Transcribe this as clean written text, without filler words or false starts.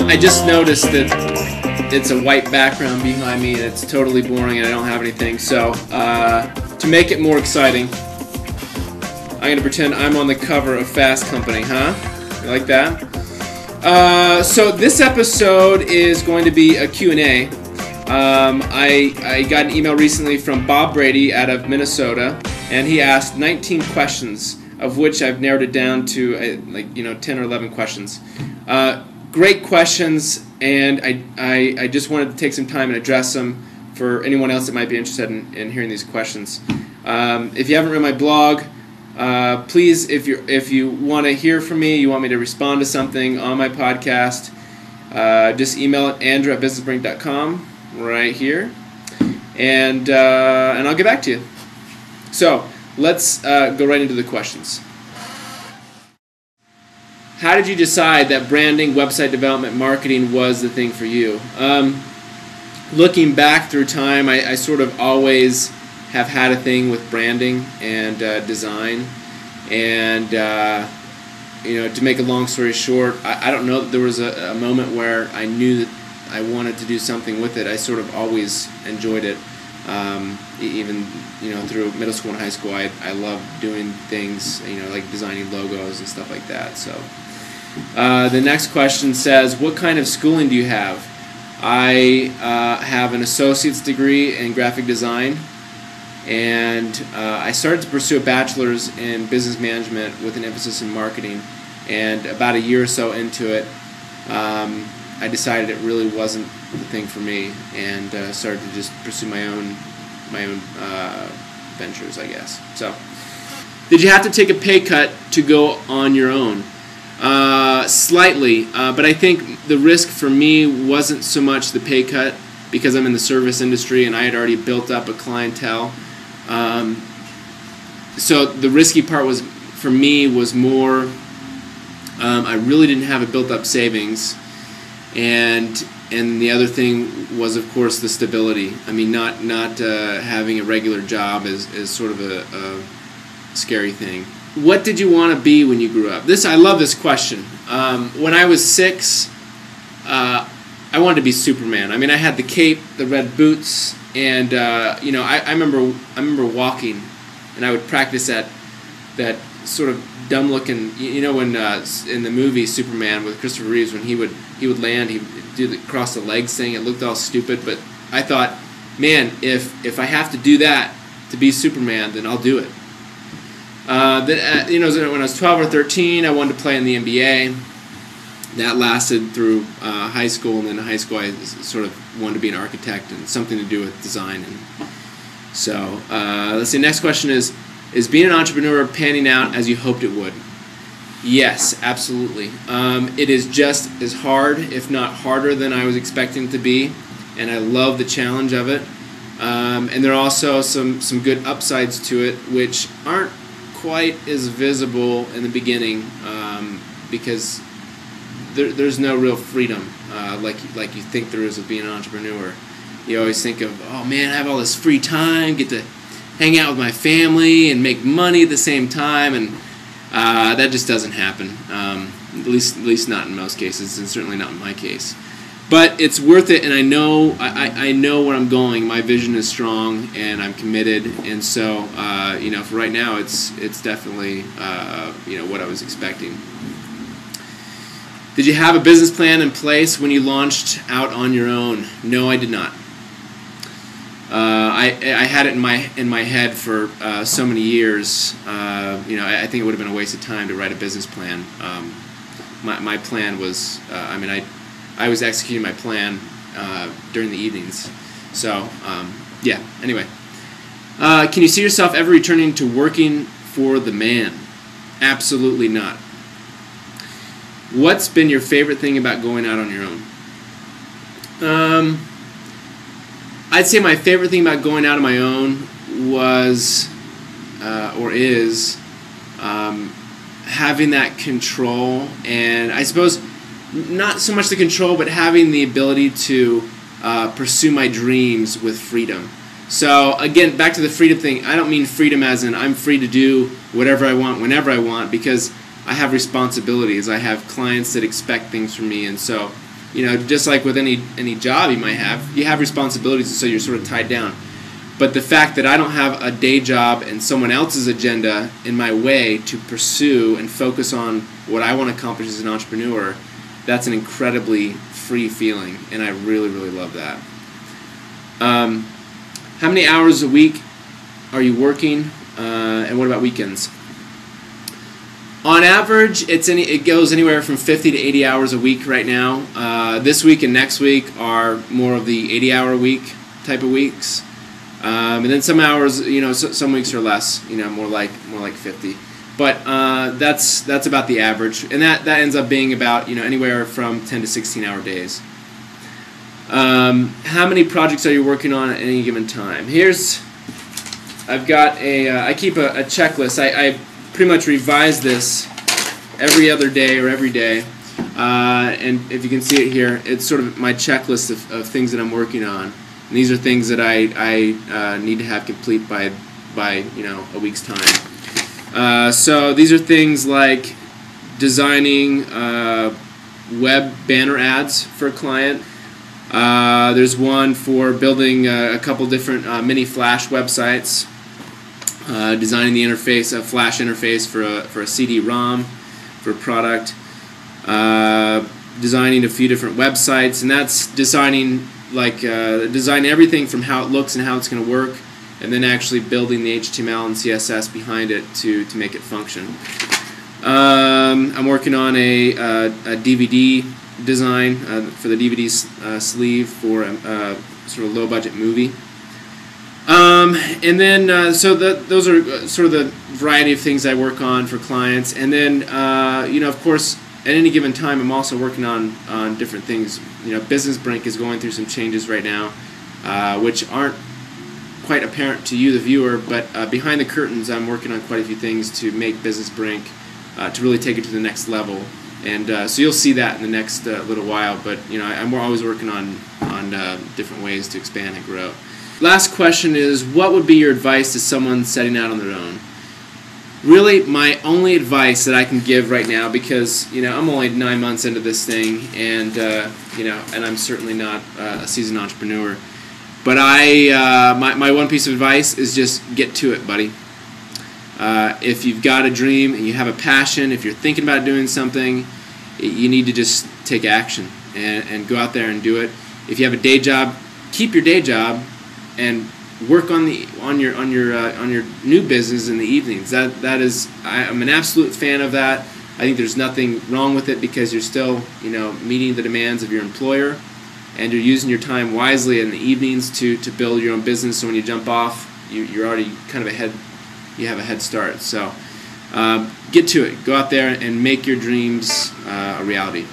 I just noticed that it's a white background behind me and it's totally boring and I don't have anything. So to make it more exciting, I'm going to pretend I'm on the cover of Fast Company, huh? You like that? So this episode is going to be a Q&A. I got an email recently from Bob Brady out of Minnesota, and he asked 19 questions, of which I've narrowed it down to 10 or 11 questions. Great questions, and I just wanted to take some time and address them for anyone else that might be interested in hearing these questions. If you haven't read my blog, please, if you want to hear from me, you want me to respond to something on my podcast, just email it andrew@businessbrink.com right here, and I'll get back to you. So let's go right into the questions. How did you decide that branding, website development, marketing was the thing for you? Looking back through time, I sort of always have had a thing with branding and design. And, to make a long story short, I don't know that there was a moment where I knew that I wanted to do something with it. I sort of always enjoyed it. Even through middle school and high school, I loved doing things, like designing logos and stuff like that. So the next question says, what kind of schooling do you have? I have an associate's degree in graphic design, and I started to pursue a bachelor's in business management with an emphasis in marketing. And about a year or so into it, I decided it really wasn't the thing for me, and started to just pursue my own ventures, I guess. So, did you have to take a pay cut to go on your own? Slightly, but I think the risk for me wasn't so much the pay cut, because I'm in the service industry and I had already built up a clientele. So the risky part was, for me, was more, I really didn't have a built-up savings, and the other thing was, of course, the stability. I mean, not having a regular job is sort of a scary thing. What did you want to be when you grew up? I love this question. When I was 6, I wanted to be Superman. I mean, I had the cape, the red boots, and I remember walking, and I would practice that sort of dumb-looking. When in the movie Superman with Christopher Reeves, when he would land, he'd do the cross the legs thing. It looked all stupid, but I thought, man, if I have to do that to be Superman, then I'll do it. When I was 12 or 13, I wanted to play in the NBA. That lasted through high school, and then in high school I sort of wanted to be an architect and something to do with design. And so, let's see, next question is being an entrepreneur panning out as you hoped it would? Yes, absolutely. It is just as hard, if not harder, than I was expecting it to be, and I love the challenge of it. And there are also some good upsides to it, which aren't quite as visible in the beginning, because there's no real freedom like you think there is with being an entrepreneur. You always think of, oh man, I have all this free time, get to hang out with my family and make money at the same time, and that just doesn't happen. At least not in most cases, and certainly not in my case. But it's worth it, and I know where I'm going. My vision is strong, and I'm committed. And so, for right now, it's definitely what I was expecting. Did you have a business plan in place when you launched out on your own? No, I did not. I had it in my head for so many years. I think it would have been a waste of time to write a business plan. My plan was, I was executing my plan during the evenings. So, anyway. Can you see yourself ever returning to working for the man? Absolutely not. What's been your favorite thing about going out on your own? I'd say my favorite thing about going out on my own was, or is, having that control, and I suppose not so much the control, but having the ability to pursue my dreams with freedom. So again, back to the freedom thing. I don't mean freedom as in I'm free to do whatever I want whenever I want, because I have responsibilities. I have clients that expect things from me, and so, you know, just like with any job you might have, you have responsibilities, and so you're sort of tied down. But the fact that I don't have a day job and someone else's agenda in my way to pursue and focus on what I want to accomplish as an entrepreneur, that's an incredibly free feeling, and I really, really love that. How many hours a week are you working, and what about weekends? On average, it goes anywhere from 50 to 80 hours a week right now. This week and next week are more of the 80-hour week type of weeks. And then some hours, you know, some weeks are less, you know, more like 50. But that's about the average, and that ends up being about, you know, anywhere from 10 to 16-hour days. How many projects are you working on at any given time? I've got I keep a checklist. I pretty much revise this every other day or every day, and if you can see it here, it's sort of my checklist of things that I'm working on. And these are things that I need to have complete by you know, a week's time. So these are things like designing web banner ads for a client. There's one for building a couple different mini Flash websites. Designing the interface, a Flash interface for a CD-ROM for a product. Designing a few different websites, and that's designing design everything from how it looks and how it's going to work, and then actually building the HTML and CSS behind it to make it function. I'm working on a DVD design for the DVD sleeve for a sort of low-budget movie. And then so those are sort of the variety of things I work on for clients. And then you know, of course, at any given time, I'm also working on different things. You know, Business Brink is going through some changes right now, which aren't quite apparent to you, the viewer, but behind the curtains, I'm working on quite a few things to make Business Brink to really take it to the next level. And so you'll see that in the next little while. But you know, I'm always working on different ways to expand and grow. Last question is, what would be your advice to someone setting out on their own? Really, my only advice that I can give right now, because you know, I'm only 9 months into this thing, and you know, and I'm certainly not a seasoned entrepreneur. But my one piece of advice is just get to it, buddy. If you've got a dream and you have a passion, if you're thinking about doing something, you need to just take action and go out there and do it. If you have a day job, keep your day job and work on your new business in the evenings. I'm an absolute fan of that. I think there's nothing wrong with it, because you're still, you know, meeting the demands of your employer, and you're using your time wisely in the evenings to build your own business. So when you jump off, you're already kind of ahead. You have a head start. So get to it. Go out there and make your dreams a reality.